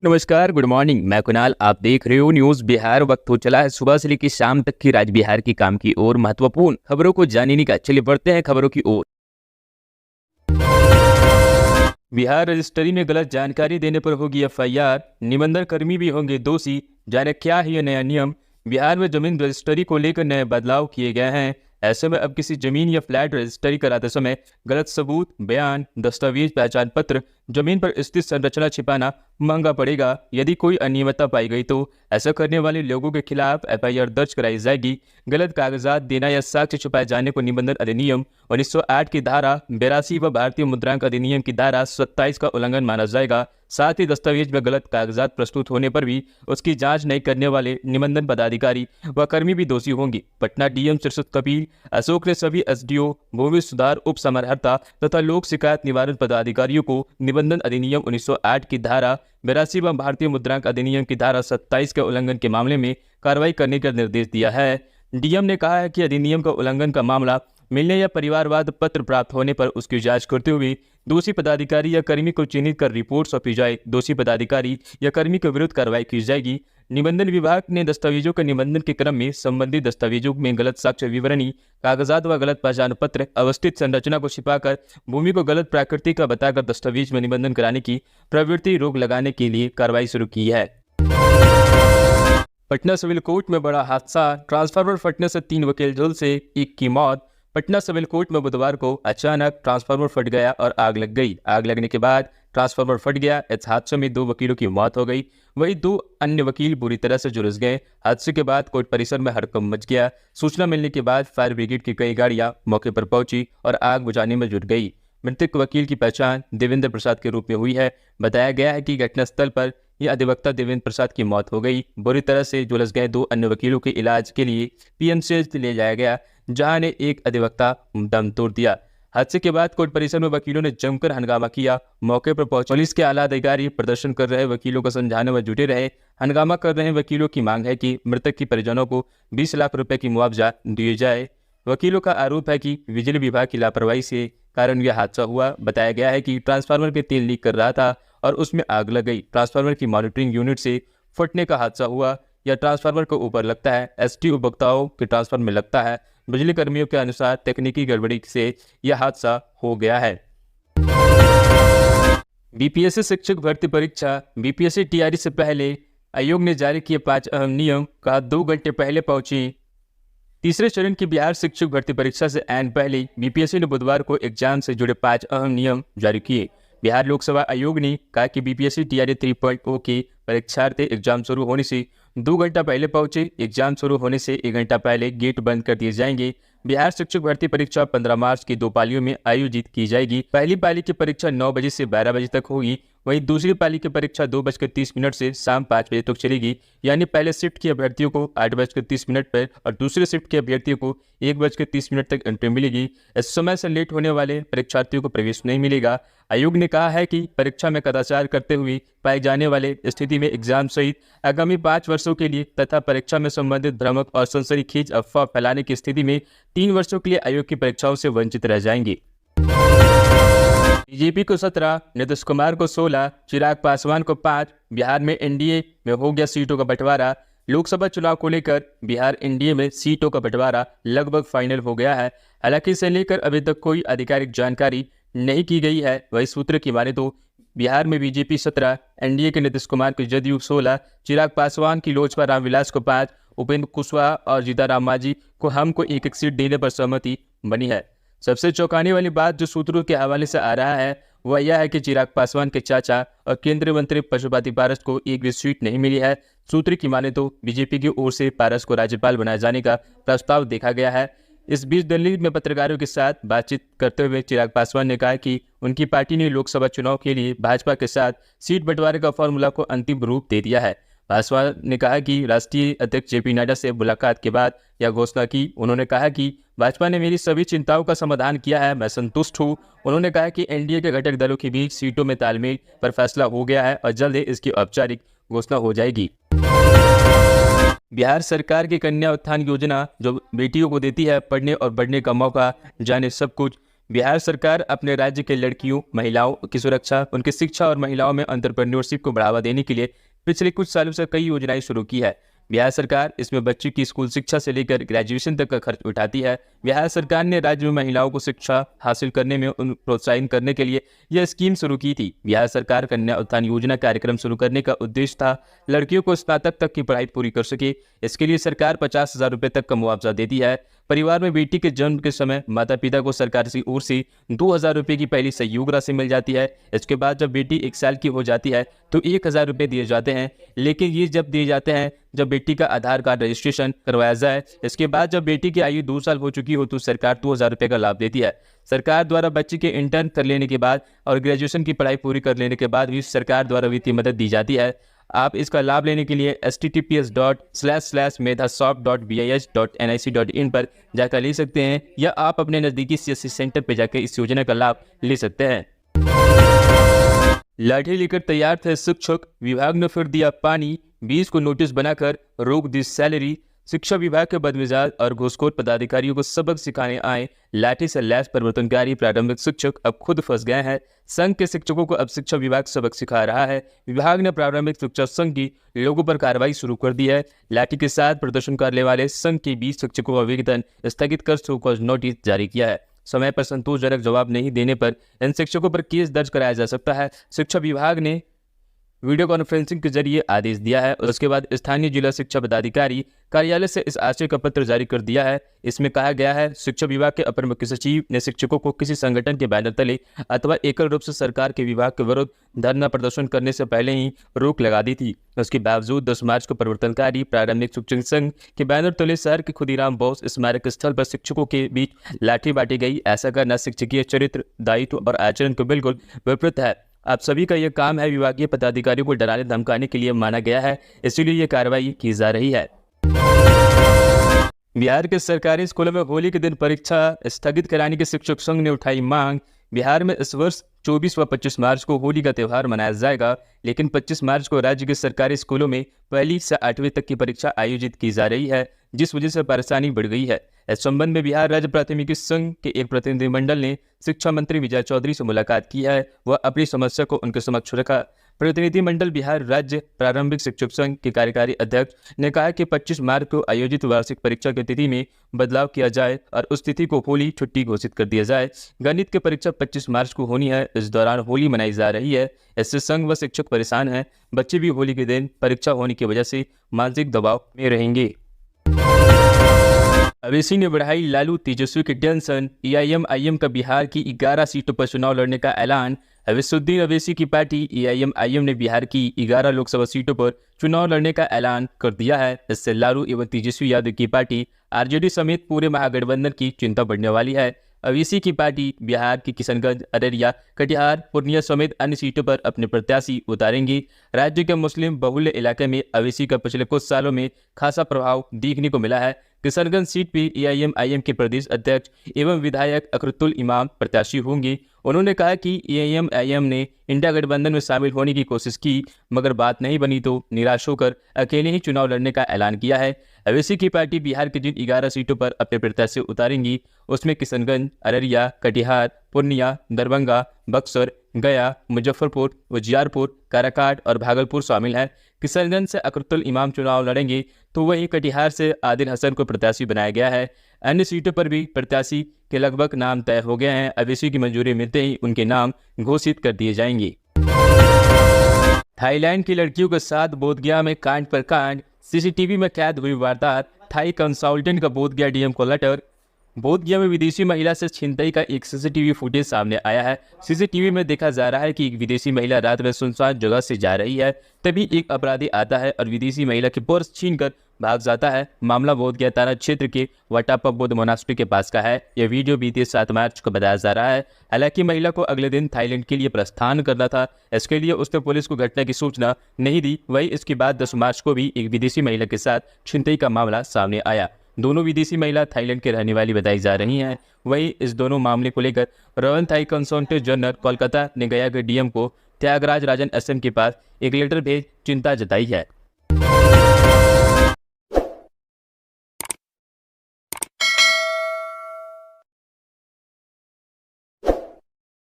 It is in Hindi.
नमस्कार, गुड मॉर्निंग। मैं कुणाल, आप देख रहे हो न्यूज़ बिहार। वक्त हो चला है सुबह से लेकर शाम तक की राज्य बिहार की काम की ओर महत्वपूर्ण खबरों को जानने का। चलिए बढ़ते हैं खबरों की ओर। बिहार रजिस्ट्री में गलत जानकारी देने पर होगी एफआईआर, निबंधन कर्मी भी होंगे दोषी। जाने क्या है ये नया नियम। बिहार में जमीन रजिस्ट्री को लेकर नए बदलाव किए गए हैं। ऐसे में अब किसी जमीन या फ्लैट रजिस्ट्री कराते समय गलत सबूत, बयान, दस्तावेज, पहचान पत्र, जमीन पर स्थित संरचना छिपाना महंगा पड़ेगा। यदि कोई अनियमितता पाई गई तो ऐसा करने वाले लोगों के खिलाफ एफआईआर दर्ज कराई जाएगी। गलत कागजात देना या साक्ष्य छुपाए जाने को निबंधन अधिनियम 1908 की धारा 82 व भारतीय मुद्रांक अधिनियम की धारा 27 का उल्लंघन माना जाएगा। साथ ही दस्तावेज में गलत कागजात प्रस्तुत होने पर भी उसकी जांच नहीं करने वाले निबंधन पदाधिकारी व कर्मी भी दोषी होंगे। पटना डीएम शीर्षत कपिल अशोक ने सभी एसडीओ, भूमि सुधार उप समहर्ता तथा लोक शिकायत निवारण पदाधिकारियों को निबंधन अधिनियम 1908 की धारा 82 व भारतीय मुद्रांक अधिनियम की धारा 27 के उल्लंघन के मामले में कार्रवाई करने का निर्देश दिया है। डीएम ने कहा है कि अधिनियम का उल्लंघन का मामला मिलने या परिवारवाद पत्र प्राप्त होने पर उसकी जांच करते हुए दोषी पदाधिकारी या कर्मी को चिन्हित कर रिपोर्ट सौंपी जाए। दोषी पदाधिकारी या कर्मी के विरुद्ध कार्रवाई की जाएगी। निबंधन विभाग ने दस्तावेजों के निबंधन के क्रम में संबंधित दस्तावेजों में गलत साक्ष्य विवरणी, कागजात व गलत पहचान पत्र, अवस्थित संरचना को छिपाकर भूमि को गलत प्रकृति का बताकर दस्तावेज में निबंधन कराने की प्रवृत्ति रोक लगाने के लिए कार्रवाई शुरू की है। पटना सिविल कोर्ट में बड़ा हादसा, ट्रांसफार्मर फटने से 3 वकील झुलसे, एक की मौत। पटना सिविल कोर्ट में बुधवार को अचानक ट्रांसफार्मर फट गया और आग लग गई। आग लगने के बाद ट्रांसफार्मर फट गया। इस हादसे में 2 वकीलों की मौत हो गई, वहीं 2 अन्य वकील बुरी तरह से झुलस गए। हादसे के बाद कोर्ट परिसर में हड़कंप मच गया। सूचना मिलने के बाद फायर ब्रिगेड की कई गाड़ियां मौके पर पहुंची और आग बुझाने में जुट गई। मृतक वकील की पहचान देवेंद्र प्रसाद के रूप में हुई है। बताया गया है कि घटनास्थल पर यह अधिवक्ता देवेंद्र प्रसाद की मौत हो गई। बुरी तरह से झुलस गए 2 अन्य वकीलों के इलाज के लिए पीएमसीएच ले जाया गया, जहां ने एक अधिवक्ता दम तोड़ दिया। हादसे के बाद कोर्ट परिसर में वकीलों ने जमकर हंगामा किया। मौके पर पहुंचे पुलिस के आला अधिकारी प्रदर्शन कर रहे वकीलों को समझाने में जुटे रहे। हंगामा कर रहे वकीलों की मांग है कि मृतक के परिजनों को 20 लाख रुपए की मुआवजा दिए जाए। वकीलों का आरोप है कि बिजली विभाग की लापरवाही से कारण यह हादसा हुआ। बताया गया है कि ट्रांसफार्मर के तेल लीक कर रहा था और उसमें आग लग गई। ट्रांसफार्मर की मॉनिटरिंग यूनिट से फटने का हादसा हुआ। यह ट्रांसफार्मर को ऊपर लगता है, एसटी उपभोक्ताओं के ट्रांसफार्मर में लगता है। बिजली कर्मियों के अनुसार तकनीकी गड़बड़ी से यह हादसा हो गया है। बीपीएससी शिक्षक भर्ती परीक्षा, बीपीएससी टीआरई से पहले आयोग ने जारी किए 5 अहम नियम। कहा 2 घंटे पहले पहुंची। तीसरे चरण की बिहार शिक्षक भर्ती परीक्षा से ऐन पहले बीपीएससी ने बुधवार को एग्जाम से जुड़े 5 अहम नियम जारी किए। बिहार लोकसेवा आयोग ने कहा कि बीपीएससी टीआरई 3.0 के परीक्षार्थी एग्जाम शुरू होने से 2 घंटा पहले पहुंचे। एग्जाम शुरू होने से 1 घंटा पहले गेट बंद कर दिए जाएंगे। बिहार शिक्षक भर्ती परीक्षा 15 मार्च की 2 पालियों में आयोजित की जाएगी। पहली पाली की परीक्षा 9 बजे से 12 बजे तक होगी, वहीं दूसरी पाली की परीक्षा 2:30 से शाम 5 बजे तक चलेगी। यानी पहले शिफ्ट के अभ्यर्थियों को 8:30 पर और दूसरे शिफ्ट के अभ्यर्थियों को 1:30 तक एंट्री मिलेगी। इस समय से लेट होने वाले परीक्षार्थियों को प्रवेश नहीं मिलेगा। आयोग ने कहा है कि परीक्षा में कदाचार करते हुए पाए जाने वाले स्थिति में एग्जाम सहित आगामी 5 वर्षों के लिए तथा परीक्षा में संबंधित भ्रामक और सनसनीखेज अफवाह फैलाने की स्थिति में 3 वर्षों के लिए आयोग की परीक्षाओं से वंचित रह जाएंगे। बीजेपी को 17, नीतीश कुमार को 16, चिराग पासवान को 5। बिहार में एनडीए में हो गया सीटों का बंटवारा। लोकसभा चुनाव को लेकर बिहार एनडीए में सीटों का बंटवारा लगभग फाइनल हो गया है। हालांकि इसे लेकर अभी तक कोई आधिकारिक जानकारी नहीं की गई है। वही सूत्र की माने तो बिहार में बीजेपी 17, एनडीए के नीतीश कुमार की जदयू 16, चिराग पासवान की लोजपा रामविलास को 5, उपेंद्र कुशवाहा और जीताराम मांझी को हमको एक सीट देने पर सहमति बनी है। सबसे चौंकाने वाली बात जो सूत्रों के हवाले से आ रहा है वह यह है कि चिराग पासवान के चाचा और केंद्रीय मंत्री पशुपति पारस को एक भी सीट नहीं मिली है। सूत्र की माने तो बीजेपी की ओर से पारस को राज्यपाल बनाए जाने का प्रस्ताव देखा गया है। इस बीच दिल्ली में पत्रकारों के साथ बातचीत करते हुए चिराग पासवान ने कहा कि उनकी पार्टी ने लोकसभा चुनाव के लिए भाजपा के साथ सीट बंटवारे का फॉर्मूला को अंतिम रूप दे दिया है। पासवान ने कहा कि राष्ट्रीय अध्यक्ष जेपी नड्डा से मुलाकात के बाद यह घोषणा की। उन्होंने कहा कि भाजपा ने मेरी सभी चिंताओं का समाधान किया है, मैं संतुष्ट हूं। उन्होंने कहा कि एनडीए के घटक दलों के बीच सीटों में तालमेल पर फैसला हो गया है और जल्द ही इसकी औपचारिक घोषणा हो जाएगी। बिहार सरकार की कन्या उत्थान योजना जो बेटियों को देती है पढ़ने और बढ़ने का मौका, जाने सब कुछ। बिहार सरकार अपने राज्य के लड़कियों, महिलाओं की सुरक्षा, उनकी शिक्षा और महिलाओं में एंटरप्रेन्योरशिप को बढ़ावा देने के लिए पिछले कुछ सालों से कई योजनाएं शुरू की है। बिहार सरकार इसमें बच्ची की स्कूल शिक्षा से लेकर ग्रेजुएशन तक का खर्च उठाती है। बिहार सरकार ने राज्य में महिलाओं को शिक्षा हासिल करने में प्रोत्साहित करने के लिए यह स्कीम शुरू की थी। बिहार सरकार कन्या उत्थान योजना कार्यक्रम शुरू करने का उद्देश्य था लड़कियों को स्नातक तक की पढ़ाई पूरी कर सके। इसके लिए सरकार 50,000 रुपये तक का मुआवजा देती है। परिवार में बेटी के जन्म के समय माता पिता को सरकार की ओर से 2,000 रुपये की पहली सहयोग राशि मिल जाती है। इसके बाद जब बेटी 1 साल की हो जाती है तो 1,000 रुपये दिए जाते हैं, लेकिन ये जब दिए जाते हैं जब बेटी का आधार कार्ड रजिस्ट्रेशन करवाया जाए। इसके बाद जब बेटी की आयु 2 साल हो चुकी हो तो सरकार 2,000 रुपये का लाभ देती है। सरकार द्वारा बच्ची के इंटर्न कर लेने के बाद और ग्रेजुएशन की पढ़ाई पूरी कर लेने के बाद भी सरकार द्वारा वित्तीय मदद दी जाती है। आप इसका लाभ लेने के लिए https://medhashop.bis.nic.in पर जाकर ले सकते हैं, या आप अपने नज़दीकी CSC सेंटर पर जाकर इस योजना का लाभ ले सकते हैं। लाठी लेकर तैयार थे शिक्षक, विभाग ने फिर दिया पानी, 20 को नोटिस बनाकर रोक दी सैलरी। शिक्षा विभाग के बदमिजाज और घूसखोर पदाधिकारियों को सबक सिखाने आए लाठी से लैस परिवर्तनकारी प्रारंभिक शिक्षक अब खुद फंस गए हैं। संघ के शिक्षकों को अब शिक्षा विभाग सबक सिखा रहा है। विभाग ने प्रारंभिक शिक्षा संघ की लोगों पर कार्रवाई शुरू कर दी है। लाठी के साथ प्रदर्शन करने वाले संघ के 20 शिक्षकों का वेतन स्थगित कर शो कॉज नोटिस जारी किया है। समय पर संतोषजनक जवाब नहीं देने पर इन शिक्षकों पर केस दर्ज कराया जा सकता है। शिक्षा विभाग ने वीडियो कॉन्फ्रेंसिंग के जरिए आदेश दिया है। उसके बाद स्थानीय जिला शिक्षा पदाधिकारी कार्यालय से इस आशय का पत्र जारी कर दिया है। इसमें कहा गया है, शिक्षा विभाग के अपर मुख्य सचिव ने शिक्षकों को किसी संगठन के बैनर तले अथवा एकल रूप से सरकार के विभाग के विरुद्ध धरना प्रदर्शन करने से पहले ही रोक लगा दी थी। उसके बावजूद 10 मार्च को परिवर्तनकारी प्रारंभिक शिक्षक संघ के बैनर तले शहर के खुदीराम बोस स्मारक स्थल पर शिक्षकों के बीच लाठी बांटी गई। ऐसा करना शिक्षकीय चरित्र, दायित्व और आचरण को बिल्कुल विपरीत है। आप सभी का यह काम है। विभागीय पदाधिकारियों को डराने धमकाने के लिए माना गया है, इसीलिए यह कार्रवाई की जा रही है। बिहार के सरकारी स्कूलों में होली के दिन परीक्षा स्थगित कराने की शिक्षक संघ ने उठाई मांग। बिहार में इस वर्ष 24 व 25 मार्च को होली का त्यौहार मनाया जाएगा, लेकिन 25 मार्च को राज्य के सरकारी स्कूलों में 1 से 8वीं तक की परीक्षा आयोजित की जा रही है, जिस वजह से परेशानी बढ़ गई है। इस संबंध में बिहार राज्य प्राथमिकी संघ के एक प्रतिनिधिमंडल ने शिक्षा मंत्री विजय चौधरी से मुलाकात की है। वह अपनी समस्या को उनके समक्ष रखा। प्रतिनिधिमंडल बिहार राज्य प्रारंभिक शिक्षक संघ के कार्यकारी अध्यक्ष ने कहा कि 25 मार्च को आयोजित वार्षिक परीक्षा की तिथि में बदलाव किया जाए और उस तिथि को होली छुट्टी घोषित कर दिया जाए। गणित की परीक्षा 25 मार्च को होनी है, इस दौरान होली मनाई जा रही है। इससे संघ व शिक्षक परेशान हैं। बच्चे भी होली के दिन परीक्षा होने की वजह से मानसिक दबाव में रहेंगे। अवेसी ने बढ़ाई लालू तेजस्वी की टेंशन। AIM-IM का बिहार की 11 सीटों पर चुनाव लड़ने का ऐलान। अवेसुद्दीन अवेसी की पार्टी AIM-IM ने बिहार की 11 लोकसभा सीटों पर चुनाव लड़ने का ऐलान कर दिया है। इससे लालू एवं तेजस्वी यादव की पार्टी RJD समेत पूरे महागठबंधन की चिंता बढ़ने वाली है। अवेसी की पार्टी बिहार की किशनगंज, अररिया, कटिहार, पूर्णिया समेत अन्य सीटों पर अपने प्रत्याशी उतारेंगी। राज्य के मुस्लिम बहुल्य इलाके में अवेसी का पिछले कुछ सालों में खासा प्रभाव देखने को मिला है। किशनगंज सीट पर AIM-IM के प्रदेश अध्यक्ष एवं विधायक अकरुतुल इमाम प्रत्याशी होंगे। उन्होंने कहा कि AIM-IM ने इंडिया गठबंधन में शामिल होने की कोशिश की, मगर बात नहीं बनी तो निराश होकर अकेले ही चुनाव लड़ने का ऐलान किया है। अवेसी की पार्टी बिहार की जिन 11 सीटों पर अपने प्रत्याशी उतारेंगी, उसमें किशनगंज, अररिया, कटिहार, पूर्णिया, दरभंगा, बक्सर, गया, मुजफ्फरपुर, उजियारपुर, काराकाट और भागलपुर शामिल हैं। किशनगंज से अकरुतुल इमाम चुनाव लड़ेंगे, तो वहीं कटिहार से आदिल हसन को प्रत्याशी बनाया गया है। अन्य सीटों पर भी प्रत्याशी के लगभग नाम तय हो गए हैं। अवेसी की मंजूरी मिलते ही उनके नाम घोषित कर दिए जाएंगे। थाईलैंड की लड़कियों के साथ बोधगया में कांड पर कांड। CCTV में कैद हुई वारदात। थाई कंसल्टेंट का बोधगया DM को लेटर। बोधगया में विदेशी महिला से छिनतई का एक CCTV फुटेज सामने आया है। CCTV में देखा जा रहा है कि एक विदेशी महिला रात में सुनसान जगह से जा रही है, तभी एक अपराधी आता है और विदेशी महिला के पर्स छीनकर भाग जाता है। मामला बोधगया थाना क्षेत्र के वटापा बुद्ध मोनास्ट्री के पास का है। यह वीडियो बीते 7 मार्च को बताया जा रहा है। हालांकि महिला को अगले दिन थाईलैंड के लिए प्रस्थान करना था, इसके लिए उसने पुलिस को घटना की सूचना नहीं दी। वहीं इसके बाद 10 मार्च को भी एक विदेशी महिला के साथ छिनतई का मामला सामने आया। दोनों विदेशी महिला थाईलैंड के रहने वाली बताई जा रही हैं। वहीं इस दोनों मामले को लेकर royal Thai consultant general Kolkata ने गया के DM को त्यागराज राजन SM के पास एक लेटर भेज चिंता जताई है।